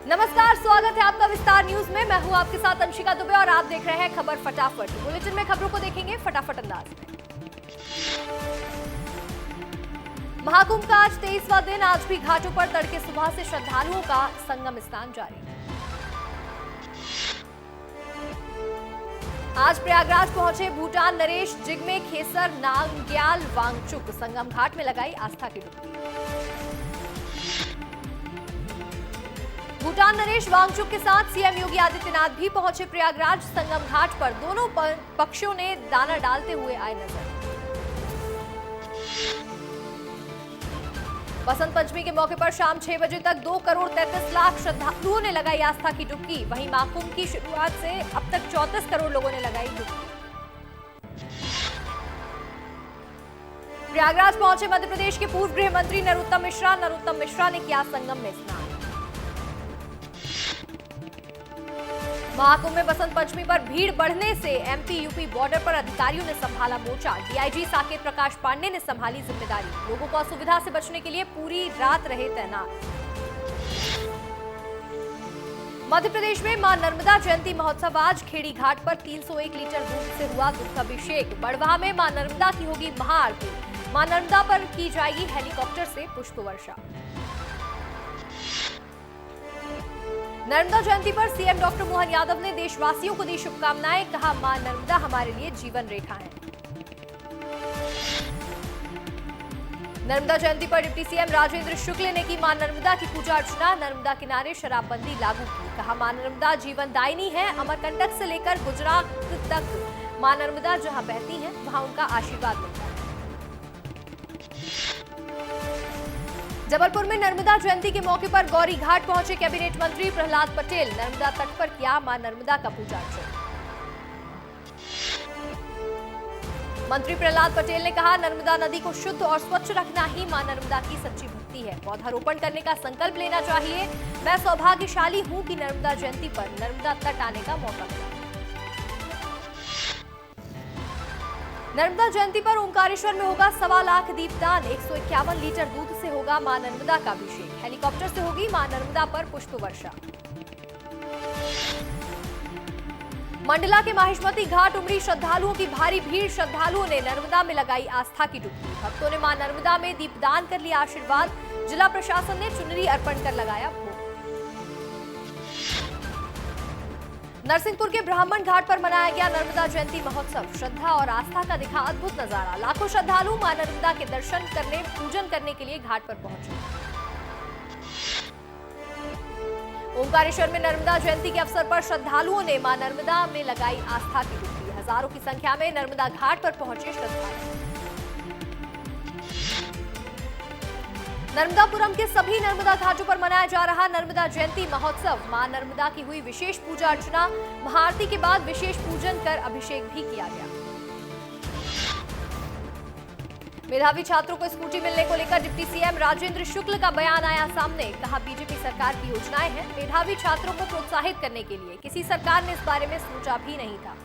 नमस्कार, स्वागत है आपका विस्तार न्यूज में। मैं हूं आपके साथ अंशिका दुबे और आप देख रहे हैं खबर फटाफट। बुलेटिन में खबरों को देखेंगे फटाफट अंदाज में। महाकुंभ का आज 23वां दिन। आज भी घाटों पर तड़के सुबह से श्रद्धालुओं का संगम स्नान जारी। आज प्रयागराज पहुंचे भूटान नरेश जिग्मे खेसर नामग्याल वांगचुक। संगम घाट में लगाई आस्था की डुबकी। भूटान नरेश वांगचुक के साथ सीएम योगी आदित्यनाथ भी पहुंचे प्रयागराज। संगम घाट पर दोनों पक्षों ने दाना डालते हुए आए नजर। बसंत पंचमी के मौके पर शाम 6 बजे तक 2 करोड़ 33 लाख श्रद्धालुओं ने लगाई आस्था की डुबकी। वहीं महाकुंभ की शुरुआत से अब तक 34 करोड़ लोगों ने लगाई डुबकी। प्रयागराज पहुंचे मध्य प्रदेश के पूर्व गृह मंत्री नरोत्तम मिश्रा ने किया संगम में स्नान। महाकुंभ में बसंत पंचमी पर भीड़ बढ़ने से एमपी यूपी बॉर्डर पर अधिकारियों ने संभाला मोर्चा। डीआईजी साकेत प्रकाश पांडे ने संभाली जिम्मेदारी। लोगों को असुविधा से बचने के लिए पूरी रात रहे तैनात। मध्य प्रदेश में मां नर्मदा जयंती महोत्सव आज खेड़ी घाट पर 301 लीटर दूध से हुआ दुग्धाभिषेक। बड़वाह में मां नर्मदा की होगी महाआरती। मां नर्मदा पर की जाएगी हेलीकॉप्टर से पुष्प वर्षा। नर्मदा जयंती पर सीएम डॉक्टर मोहन यादव ने देशवासियों को दी शुभकामनाएं। कहा, मां नर्मदा हमारे लिए जीवन रेखा है। नर्मदा जयंती पर डिप्टी सीएम राजेंद्र शुक्ल ने की मां नर्मदा की पूजा अर्चना। नर्मदा किनारे शराबबंदी लागू की। कहा, मां नर्मदा जीवन दायिनी है। अमरकंटक से लेकर गुजरात तक मां नर्मदा जहां बहती हैं वहां उनका आशीर्वाद मिलता है। जबलपुर में नर्मदा जयंती के मौके पर गौरी घाट पहुंचे कैबिनेट मंत्री प्रहलाद पटेल। नर्मदा तट पर किया मां नर्मदा का पूजा अर्चना। मंत्री प्रहलाद पटेल ने कहा, नर्मदा नदी को शुद्ध और स्वच्छ रखना ही मां नर्मदा की सच्ची भक्ति है। पौधारोपण करने का संकल्प लेना चाहिए। मैं सौभाग्यशाली हूं कि नर्मदा जयंती पर नर्मदा तट आने का मौका मिला। नर्मदा जयंती पर ओंकारेश्वर में होगा 1.25 लाख दीपदान। 151 लीटर दूध से होगा मां नर्मदा का अभिषेक। हेलीकॉप्टर से होगी मां नर्मदा पर पुष्प वर्षा। मंडला के माहिष्मती घाट उमड़ी श्रद्धालुओं की भारी भीड़। श्रद्धालुओं ने नर्मदा में लगाई आस्था की डुबकी। भक्तों ने मां नर्मदा में दीपदान कर लिया आशीर्वाद। जिला प्रशासन ने चुनरी अर्पण कर लगाया भोग। नरसिंहपुर के ब्राह्मण घाट पर मनाया गया नर्मदा जयंती महोत्सव। श्रद्धा और आस्था का दिखा अद्भुत नजारा। लाखों श्रद्धालु मां नर्मदा के दर्शन करने पूजन करने के लिए घाट पर पहुंचे। ओंकारेश्वर में नर्मदा जयंती के अवसर पर श्रद्धालुओं ने मां नर्मदा में लगाई आस्था की डुबकी। हजारों की संख्या में नर्मदा घाट पर पहुंचे श्रद्धालु। नर्मदापुरम के सभी नर्मदा घाटों पर मनाया जा रहा नर्मदा जयंती महोत्सव। मां नर्मदा की हुई विशेष पूजा अर्चना। महाआरती के बाद विशेष पूजन कर अभिषेक भी किया गया। मेधावी छात्रों को स्कूटी मिलने को लेकर डिप्टी सीएम राजेंद्र शुक्ल का बयान आया सामने। कहा, बीजेपी सरकार की योजनाएं हैं। मेधावी छात्रों को प्रोत्साहित करने के लिए किसी सरकार ने इस बारे में सोचा भी नहीं था।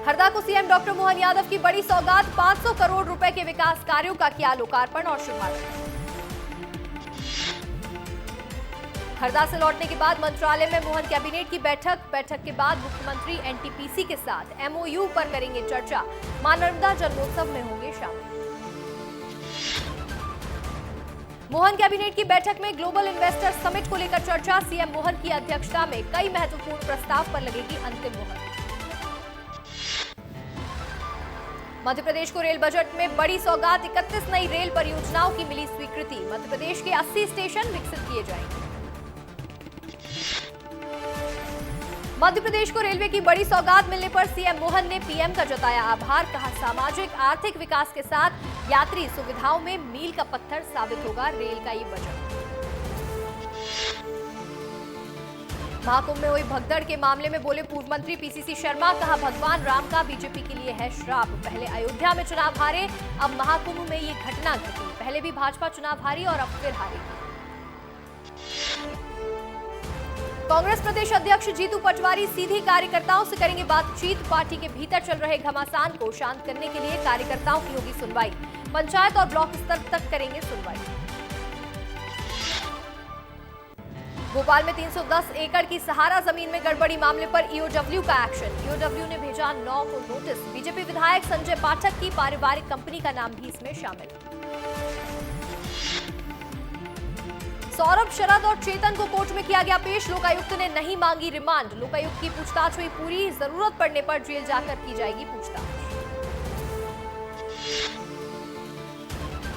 हरदा को सीएम डॉक्टर मोहन यादव की बड़ी सौगात। 500 करोड़ रुपए के विकास कार्यों का किया लोकार्पण और शुभारंभ। हरदा से लौटने के बाद मंत्रालय में मोहन कैबिनेट की बैठक के बाद मुख्यमंत्री एनटीपीसी के साथ एमओयू पर करेंगे चर्चा। मां नर्मदा जन्मोत्सव में होंगे शामिल। मोहन कैबिनेट की बैठक में ग्लोबल इन्वेस्टर समिट को लेकर चर्चा। सीएम मोहन की अध्यक्षता में कई महत्वपूर्ण प्रस्ताव पर लगेगी अंतिम मुहर। मध्य प्रदेश को रेल बजट में बड़ी सौगात। 31 नई रेल परियोजनाओं की मिली स्वीकृति। मध्य प्रदेश के 80 स्टेशन विकसित किए जाएंगे। मध्य प्रदेश को रेलवे की बड़ी सौगात मिलने पर सीएम मोहन ने पीएम का जताया आभार। कहा, सामाजिक आर्थिक विकास के साथ यात्री सुविधाओं में मील का पत्थर साबित होगा रेल का ये बजट। महाकुंभ में हुई भगदड़ के मामले में बोले पूर्व मंत्री पीसीसी शर्मा। कहा, भगवान राम का बीजेपी के लिए है श्राप। पहले अयोध्या में चुनाव हारे, अब महाकुंभ में ये घटना घटी। पहले भी भाजपा चुनाव हारी और अब फिर हारेगी। कांग्रेस प्रदेश अध्यक्ष जीतू पटवारी सीधी कार्यकर्ताओं से करेंगे बातचीत। पार्टी के भीतर चल रहे घमासान को शांत करने के लिए कार्यकर्ताओं की होगी सुनवाई। पंचायत और ब्लॉक स्तर तक करेंगे सुनवाई। भोपाल में 310 एकड़ की सहारा जमीन में गड़बड़ी मामले पर ईओडब्ल्यू का एक्शन। ईओडब्ल्यू ने भेजा 9 को नोटिस। बीजेपी विधायक संजय पाठक की पारिवारिक कंपनी का नाम भी इसमें शामिल। सौरभ, शरद और चेतन को कोर्ट में किया गया पेश। लोकायुक्त ने नहीं मांगी रिमांड। लोकायुक्त की पूछताछ हुई पूरी। जरूरत पड़ने पर जेल जाकर की जाएगी पूछताछ।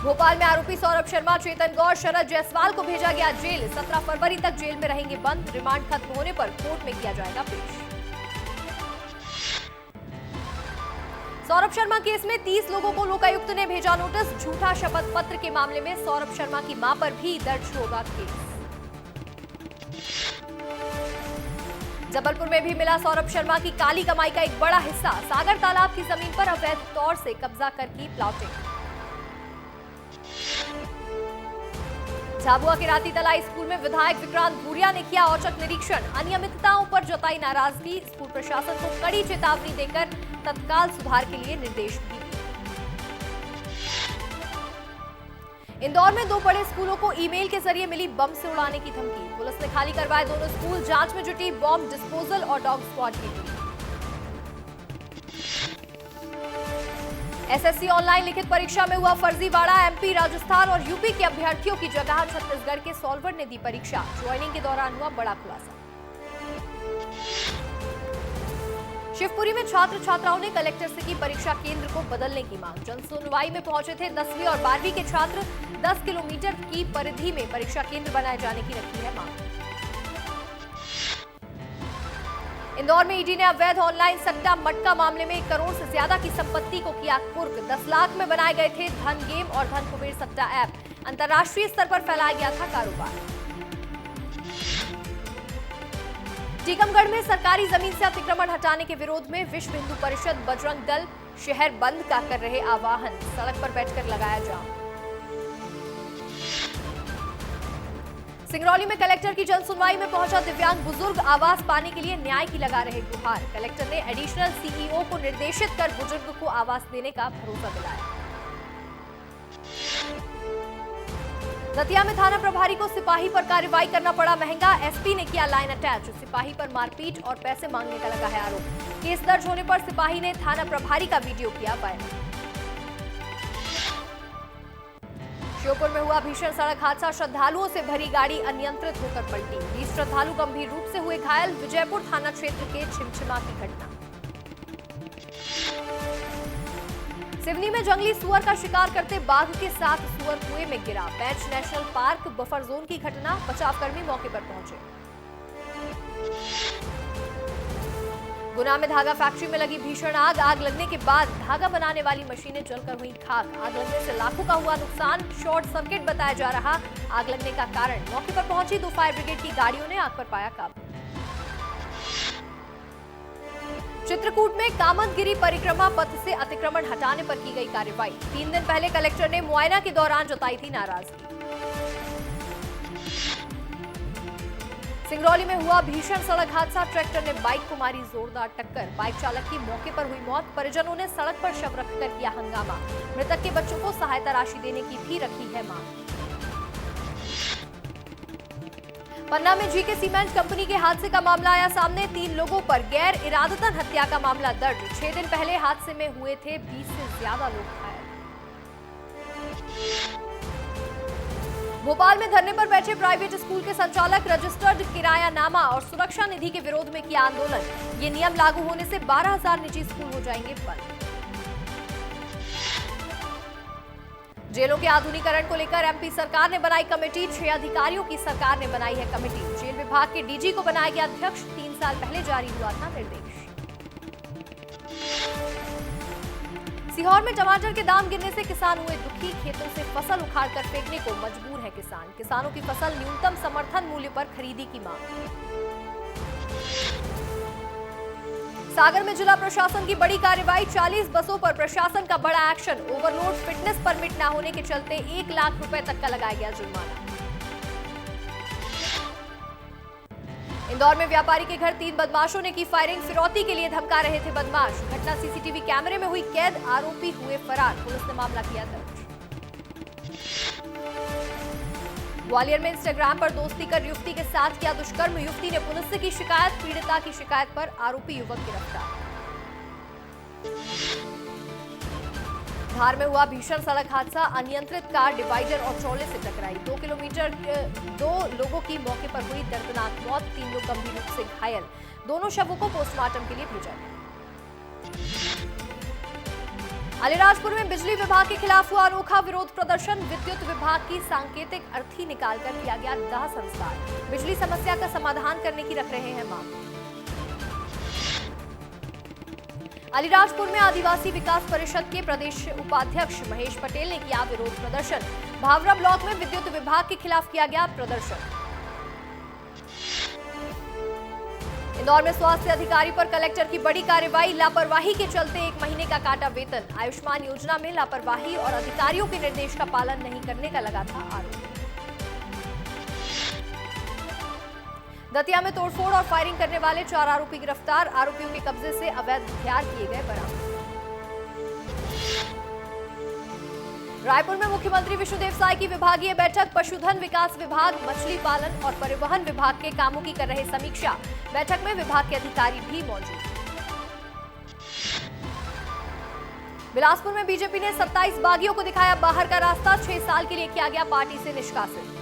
भोपाल में आरोपी सौरभ शर्मा, चेतन गौर, शरद जायसवाल को भेजा गया जेल। 17 फरवरी तक जेल में रहेंगे बंद। रिमांड खत्म होने पर कोर्ट में किया जाएगा पेश। सौरभ शर्मा केस में 30 लोगों को लोकायुक्त ने भेजा नोटिस। झूठा शपथ पत्र के मामले में सौरभ शर्मा की मां पर भी दर्ज होगा केस। जबलपुर में भी मिला सौरभ शर्मा की काली कमाई का एक बड़ा हिस्सा। सागर तालाब की जमीन पर अवैध तौर से कब्जा कर की प्लॉटिंग। झाबुआ के राती तलाई स्कूल में विधायक विक्रांत भूरिया ने किया औचक निरीक्षण। अनियमितताओं पर जताई नाराजगी। स्कूल प्रशासन को कड़ी चेतावनी देकर तत्काल सुधार के लिए निर्देश भी दिए। इंदौर में 2 बड़े स्कूलों को ईमेल के जरिए मिली बम से उड़ाने की धमकी। पुलिस ने खाली करवाए दोनों स्कूल। जांच में जुटी बॉम्ब डिस्पोजल और डॉग स्क्वाड की टीम। एसएससी ऑनलाइन लिखित परीक्षा में हुआ फर्जीवाड़ा। एमपी, राजस्थान और यूपी के अभ्यर्थियों की जगह छत्तीसगढ़ के सॉल्वर ने दी परीक्षा। ज्वाइनिंग के दौरान हुआ बड़ा खुलासा। शिवपुरी में छात्र छात्राओं ने कलेक्टर से की परीक्षा केंद्र को बदलने की मांग। जनसुनवाई में पहुंचे थे 10वीं और 12वीं के छात्र। 10 किलोमीटर की परिधि में परीक्षा केंद्र बनाए जाने की रखी है मांग। इंदौर में ईडी ने अवैध ऑनलाइन सट्टा मटका मामले में 1 करोड़ से ज्यादा की संपत्ति को किया कुर्क। 10 लाख में बनाए गए थे धन गेम और धन कुबेर सट्टा ऐप। अंतर्राष्ट्रीय स्तर पर फैलाया गया था कारोबार। टीकमगढ़ में सरकारी जमीन से अतिक्रमण हटाने के विरोध में विश्व हिंदू परिषद, बजरंग दल शहर बंद का कर रहे आह्वान। सड़क पर बैठकर लगाया जाम। सिंगरौली में कलेक्टर की जनसुनवाई में पहुंचा दिव्यांग बुजुर्ग। आवास पाने के लिए न्याय की लगा रहे गुहार। कलेक्टर ने एडिशनल सीईओ को निर्देशित कर बुजुर्ग को आवास देने का भरोसा दिलाया। दतिया में थाना प्रभारी को सिपाही पर कार्रवाई करना पड़ा महंगा। एसपी ने किया लाइन अटैच। सिपाही पर मारपीट और पैसे मांगने का लगा है आरोप। केस दर्ज होने पर सिपाही ने थाना प्रभारी का वीडियो किया वायरल। श्योपुर में हुआ भीषण सड़क हादसा। श्रद्धालुओं से भरी गाड़ी अनियंत्रित होकर पलटी। 20 श्रद्धालु गंभीर रूप से हुए घायल। विजयपुर थाना क्षेत्र के छिमछिमा की घटना। सिवनी में जंगली सुअर का शिकार करते बाघ के साथ सुअर कुएं में गिरा। पैंच नेशनल पार्क बफर जोन की घटना। बचावकर्मी मौके पर पहुंचे। गुना में धागा फैक्ट्री में लगी भीषण आग। आग लगने के बाद धागा बनाने वाली मशीनें जलकर हुई खाक। आग लगने से लाखों का हुआ नुकसान। शॉर्ट सर्किट बताया जा रहा आग लगने का कारण। मौके पर पहुंची 2 फायर ब्रिगेड की गाड़ियों ने आग पर पाया काबू। चित्रकूट में कामतगिरी परिक्रमा पथ से अतिक्रमण हटाने पर की गई कार्रवाई। 3 दिन पहले कलेक्टर ने मुआयना के दौरान जताई थी नाराजगी। सिंगरौली में हुआ भीषण सड़क हादसा। ट्रैक्टर ने बाइक को मारी जोरदार टक्कर। बाइक चालक की मौके पर हुई मौत। परिजनों ने सड़क पर शव रखकर किया हंगामा। मृतक के बच्चों को सहायता राशि देने की भी रखी है मांग। पन्ना में जीके सीमेंट कंपनी के हादसे का मामला आया सामने। 3 लोगों पर गैर इरादतन हत्या का मामला दर्ज। 6 दिन पहले हादसे में हुए थे 20 से ज्यादा लोग घायल। भोपाल में धरने पर बैठे प्राइवेट स्कूल के संचालक रजिस्टर्ड किरायानामा और सुरक्षा निधि के विरोध में किया आंदोलन। ये नियम लागू होने से 12,000 निजी स्कूल हो जाएंगे बंद। जेलों के आधुनिकीकरण को लेकर एमपी सरकार ने बनाई कमेटी। 6 अधिकारियों की सरकार ने बनाई है कमेटी। जेल विभाग के डीजी को बनाया गया अध्यक्ष। 3 साल पहले जारी हुआ था निर्देश। सीहोर में टमाटर के दाम गिरने से किसान हुए दुखी। खेतों से फसल उखाड़कर फेंकने को मजबूर है किसान। किसानों की फसल न्यूनतम समर्थन मूल्य पर खरीदी की मांग। सागर में जिला प्रशासन की बड़ी कार्रवाई। 40 बसों पर प्रशासन का बड़ा एक्शन। ओवरलोड फिटनेस परमिट न होने के चलते 1 लाख रुपए तक का लगाया गया जुर्माना। इंदौर में व्यापारी के घर 3 बदमाशों ने की फायरिंग। फिरौती के लिए धमका रहे थे बदमाश। घटना सीसीटीवी कैमरे में हुई कैद। आरोपी हुए फरार। पुलिस ने मामला किया दर्ज। ग्वालियर में इंस्टाग्राम पर दोस्ती कर युवती के साथ किया दुष्कर्म, युवती ने पुलिस से की शिकायत, पीड़िता की शिकायत पर आरोपी युवक गिरफ्तार। धार में हुआ भीषण सड़क हादसा, अनियंत्रित कार डिवाइडर और ट्रॉले से टकराई। 2 किलोमीटर 2 लोगों की मौके पर हुई दर्दनाक मौत, 3 लोग गंभीर रूप से घायल। दोनों शवों को पोस्टमार्टम के लिए भेजा गया। अलीराजपुर में बिजली विभाग के खिलाफ हुआ अनोखा विरोध प्रदर्शन, विद्युत विभाग की सांकेतिक अर्थी निकालकर किया गया दाह संस्कार। बिजली समस्या का समाधान करने की रख रहे हैं मांग। अलीराजपुर में आदिवासी विकास परिषद के प्रदेश उपाध्यक्ष महेश पटेल ने किया विरोध प्रदर्शन। भावरा ब्लॉक में विद्युत विभाग के खिलाफ किया गया प्रदर्शन। इंदौर में स्वास्थ्य अधिकारी पर कलेक्टर की बड़ी कार्रवाई, लापरवाही के चलते 1 महीने का काटा वेतन। आयुष्मान योजना में लापरवाही और अधिकारियों के निर्देश का पालन नहीं करने का लगा था आरोप। दतिया में तोड़फोड़ और फायरिंग करने वाले 4 आरोपी गिरफ्तार, आरोपियों के कब्जे से अवैध हथियार किए गए बरामद। रायपुर में मुख्यमंत्री विष्णुदेव साय की विभागीय बैठक, पशुधन विकास विभाग, मछली पालन और परिवहन विभाग के कामों की कर रहे समीक्षा। बैठक में विभाग के अधिकारी भी मौजूद। बिलासपुर में बीजेपी ने 27 बागियों को दिखाया बाहर का रास्ता, 6 साल के लिए किया गया पार्टी से निष्कासित।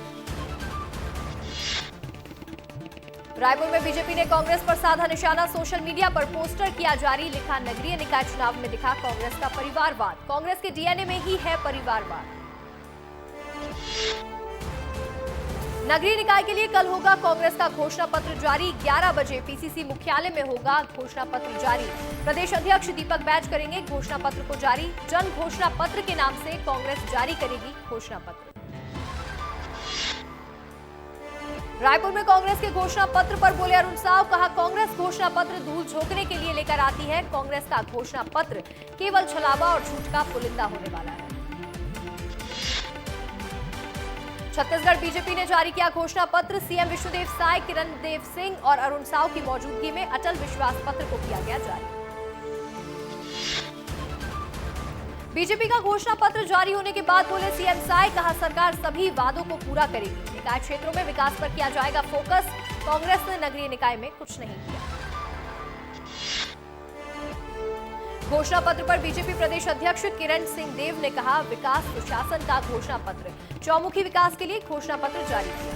रायपुर में बीजेपी ने कांग्रेस पर साधा निशाना, सोशल मीडिया पर पोस्टर किया जारी, लिखा नगरीय निकाय चुनाव में दिखा कांग्रेस का परिवारवाद, कांग्रेस के डीएनए में ही है परिवारवाद। नगरीय निकाय के लिए कल होगा कांग्रेस का घोषणा पत्र जारी, 11 बजे पीसीसी मुख्यालय में होगा घोषणा पत्र जारी। प्रदेश अध्यक्ष दीपक बैज करेंगे घोषणा पत्र को जारी। जन घोषणा पत्र के नाम से कांग्रेस जारी करेगी घोषणा पत्र। रायपुर में कांग्रेस के घोषणा पत्र पर बोले अरुण साव, कहा कांग्रेस घोषणा पत्र धूल झोंकने के लिए लेकर आती है। कांग्रेस का घोषणा पत्र केवल छलावा और झूठ का पुलिंदा होने वाला है। छत्तीसगढ़ बीजेपी ने जारी किया घोषणा पत्र, सीएम विष्णुदेव साय, किरण देव सिंह और अरुण साव की मौजूदगी में अटल विश्वास पत्र को किया गया जारी। बीजेपी का घोषणा पत्र जारी होने के बाद बोले सीएम साय, कहा सरकार सभी वादों को पूरा करेगी। निकाय क्षेत्रों में विकास पर किया जाएगा फोकस, कांग्रेस ने नगरीय निकाय में कुछ नहीं किया। घोषणा पत्र पर बीजेपी प्रदेश अध्यक्ष किरण सिंह देव ने कहा विकास सुशासन का घोषणा पत्र, चौमुखी विकास के लिए घोषणा पत्र जारी किया।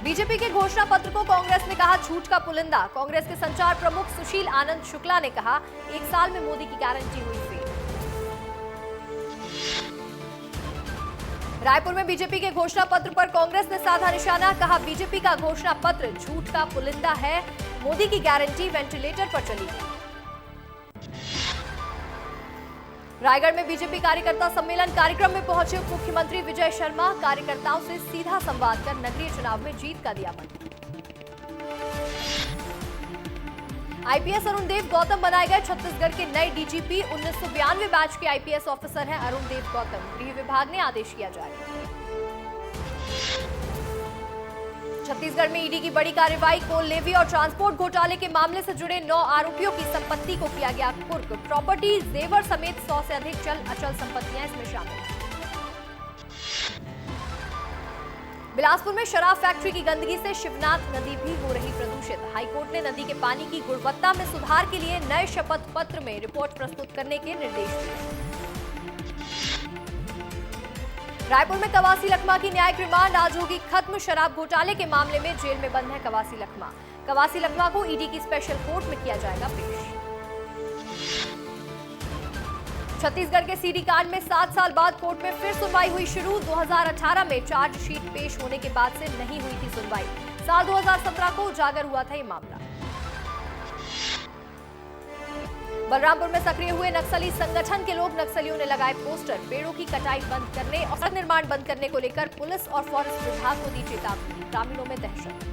बीजेपी के घोषणा पत्र को कांग्रेस ने कहा झूठ का पुलिंदा। कांग्रेस के संचार प्रमुख सुशील आनंद शुक्ला ने कहा 1 साल में मोदी की गारंटी हुई फेल। रायपुर में बीजेपी के घोषणा पत्र पर कांग्रेस ने साधा निशाना, कहा बीजेपी का घोषणा पत्र झूठ का पुलिंदा है, मोदी की गारंटी वेंटिलेटर पर चली गई। रायगढ़ में बीजेपी कार्यकर्ता सम्मेलन कार्यक्रम में पहुंचे उप मुख्यमंत्री विजय शर्मा, कार्यकर्ताओं से सीधा संवाद कर नगरीय चुनाव में जीत का दिया मंत्र। आईपीएस अरुण देव गौतम बनाए गए छत्तीसगढ़ के नए डीजीपी, 1992 बैच के आईपीएस ऑफिसर हैं अरुण देव गौतम, गृह विभाग ने आदेश किया जारी। छत्तीसगढ़ में ईडी की बड़ी कार्रवाई, कोल लेवी और ट्रांसपोर्ट घोटाले के मामले से जुड़े 9 आरोपियों की संपत्ति को किया गया कुर्क, प्रॉपर्टी, जेवर समेत 100 से अधिक चल अचल संपत्तियां इसमें शामिल हैं। बिलासपुर में शराब फैक्ट्री की गंदगी से शिवनाथ नदी भी हो रही प्रदूषित, हाईकोर्ट ने नदी के पानी की गुणवत्ता में सुधार के लिए नए शपथ पत्र में रिपोर्ट प्रस्तुत करने के निर्देश दिए। रायपुर में कवासी लखमा की न्यायिक रिमांड, आज होगी खत्म, शराब घोटाले के मामले में जेल में बंद है कवासी लखमा। कवासी लखमा को ईडी की स्पेशल कोर्ट में किया जाएगा पेश। छत्तीसगढ़ के सीडी कांड में 7 साल बाद कोर्ट में फिर सुनवाई हुई शुरू, 2018 में चार्जशीट पेश होने के बाद से नहीं हुई थी सुनवाई। साल 2017 को उजागर हुआ था ये मामला। बलरामपुर में सक्रिय हुए नक्सली संगठन के लोग, नक्सलियों ने लगाए पोस्टर, पेड़ों की कटाई बंद करने और सड़क निर्माण बंद करने को लेकर पुलिस और फॉरेस्ट विभाग को दी चेतावनी, ग्रामीणों में दहशत।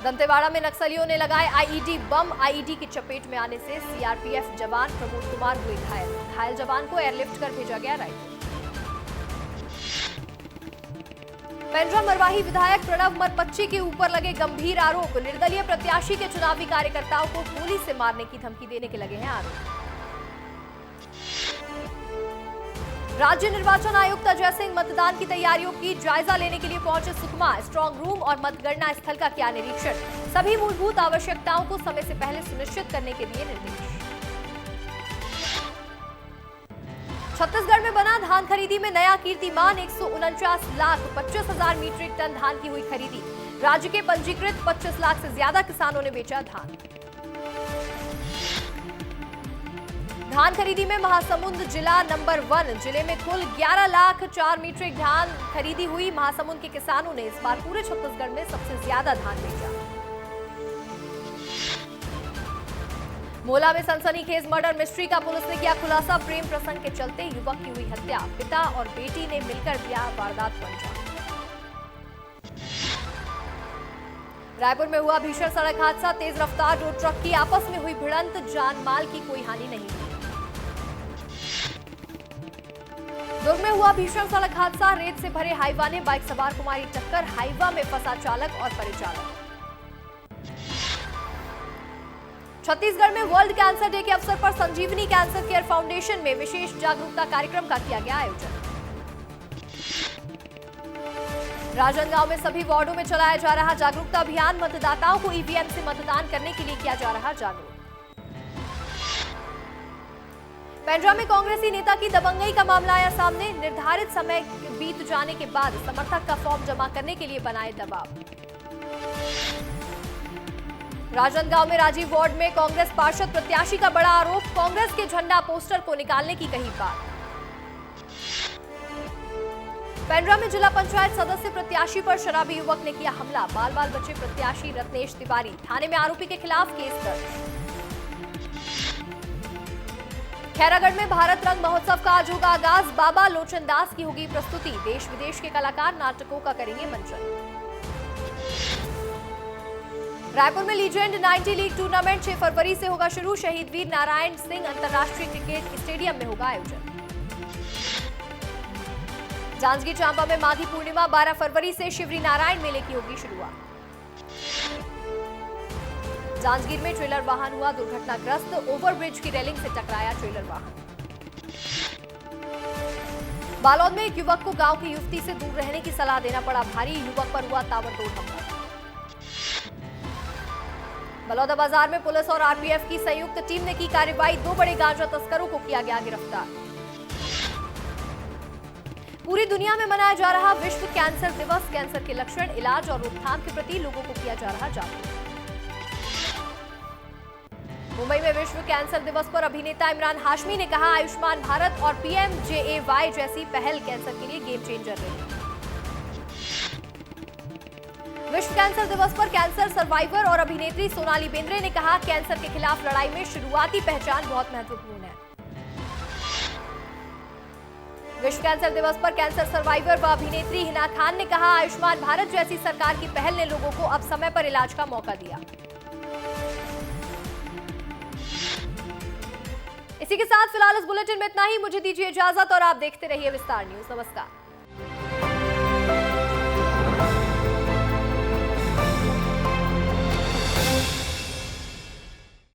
दंतेवाड़ा में नक्सलियों ने लगाए आईईडी बम, आईईडी की चपेट में आने से सीआरपीएफ जवान प्रमोद कुमार हुए घायल, घायल जवान को एयरलिफ्ट कर भेजा गया रायपुर। पेंड्रा मरवाही विधायक प्रणव मरपच्ची के ऊपर लगे गंभीर आरोप, निर्दलीय प्रत्याशी के चुनावी कार्यकर्ताओं को गोली से मारने की धमकी देने के लगे हैं आरोप। राज्य निर्वाचन आयुक्त अजय सिंह मतदान की तैयारियों की जायजा लेने के लिए पहुंचे सुकमा। स्ट्रांग रूम और मतगणना स्थल का किया निरीक्षण। सभी मूलभूत आवश्यकताओं को समय से पहले सुनिश्चित करने के दिए निर्देश। छत्तीसगढ़ में बना धान खरीदी में नया कीर्तिमान। 149,25,000 मीट्रिक टन धान की हुई खरीदी। राज्य के पंजीकृत 25 लाख से ज्यादा किसानों ने बेचा धान। धान खरीदी में महासमुंद जिला नंबर 1। जिले में कुल 11 लाख 4 मीट्रिक धान खरीदी हुई। महासमुंद के किसानों ने इस बार पूरे छत्तीसगढ़ में सबसे ज्यादा धान बेचा। मोला में सनसनीखेज मर्डर मिस्ट्री का पुलिस ने किया खुलासा। प्रेम प्रसंग के चलते युवक की हुई हत्या। पिता और बेटी ने मिलकर दिया वारदात को अंजाम। रायपुर में हुआ भीषण सड़क हादसा। तेज रफ्तार दो ट्रक की आपस में हुई भिड़ंत। जान माल की कोई हानि नहीं हुई। दुर्ग में हुआ भीषण सड़क हादसा। रेत से भरे हाईवा ने बाइक सवार को मारी टक्कर। हाईवा में फंसा चालक और परिचालक। छत्तीसगढ़ में वर्ल्ड कैंसर डे के अवसर पर संजीवनी कैंसर केयर फाउंडेशन में विशेष जागरूकता कार्यक्रम का किया गया आयोजन। राजनांदगांव में सभी वार्डों में चलाया जा रहा जागरूकता अभियान। मतदाताओं को ईवीएम से मतदान करने के लिए किया जा रहा जागरूक। पेंड्रा में कांग्रेसी नेता की दबंगई का मामला आया सामने। निर्धारित समय बीत जाने के बाद समर्थक का फॉर्म जमा करने के लिए बनाए दबाव। राजनांदगांव में राजीव वार्ड में कांग्रेस पार्षद प्रत्याशी का बड़ा आरोप। कांग्रेस के झंडा पोस्टर को निकालने की कही बात। पेंड्रा में जिला पंचायत सदस्य प्रत्याशी पर शराबी युवक ने किया हमला। बाल बाल बचे प्रत्याशी रत्नेश तिवारी। थाने में आरोपी के खिलाफ केस दर्ज। खैरागढ़ में भारत रंग महोत्सव का आज होगा आगाज। बाबा लोचन दास की होगी प्रस्तुति। देश विदेश के कलाकार नाटकों का करेंगे मंचन। रायपुर में लीजेंड 90 लीग टूर्नामेंट 6 फरवरी से होगा शुरू। शहीद वीर नारायण सिंह अंतर्राष्ट्रीय क्रिकेट स्टेडियम में होगा आयोजन। जांजगीर चांपा में माघी पूर्णिमा 12 फरवरी से शिवरी नारायण मेले की होगी शुरुआत। जांजगीर में ट्रेलर वाहन हुआ दुर्घटनाग्रस्त। ओवरब्रिज की रेलिंग से टकराया ट्रेलर वाहन। बालोद में एक युवक को गांव की युवती से दूर रहने की सलाह देना पड़ा भारी। युवक पर हुआ ताबड़तोड़ हमला। बलौदा बाजार में पुलिस और आरपीएफ की संयुक्त टीम ने की कार्रवाई। 2 बड़े गांजा तस्करों को किया गया गिरफ्तार। पूरी दुनिया में मनाया जा रहा विश्व कैंसर दिवस। कैंसर के लक्षण, इलाज और रोकथाम के प्रति लोगों को किया जा रहा जागरूक। मुंबई में विश्व कैंसर दिवस पर अभिनेता इमरान हाशमी ने कहा, आयुष्मान भारत और पीएमजेएवाई जैसी पहल कैंसर के लिए गेम चेंजर रही। विश्व कैंसर दिवस पर कैंसर सर्वाइवर और अभिनेत्री सोनाली बेंद्रे ने कहा, कैंसर के खिलाफ लड़ाई में शुरुआती पहचान बहुत महत्वपूर्ण है। विश्व कैंसर दिवस पर कैंसर सर्वाइवर व अभिनेत्री हिना खान ने कहा, आयुष्मान भारत जैसी सरकार की पहल ने लोगों को अब समय पर इलाज का मौका दिया। इसी के साथ फिलहाल इस बुलेटिन में इतना ही। मुझे दीजिए इजाजत और आप देखते रहिए विस्तार न्यूज। नमस्कार।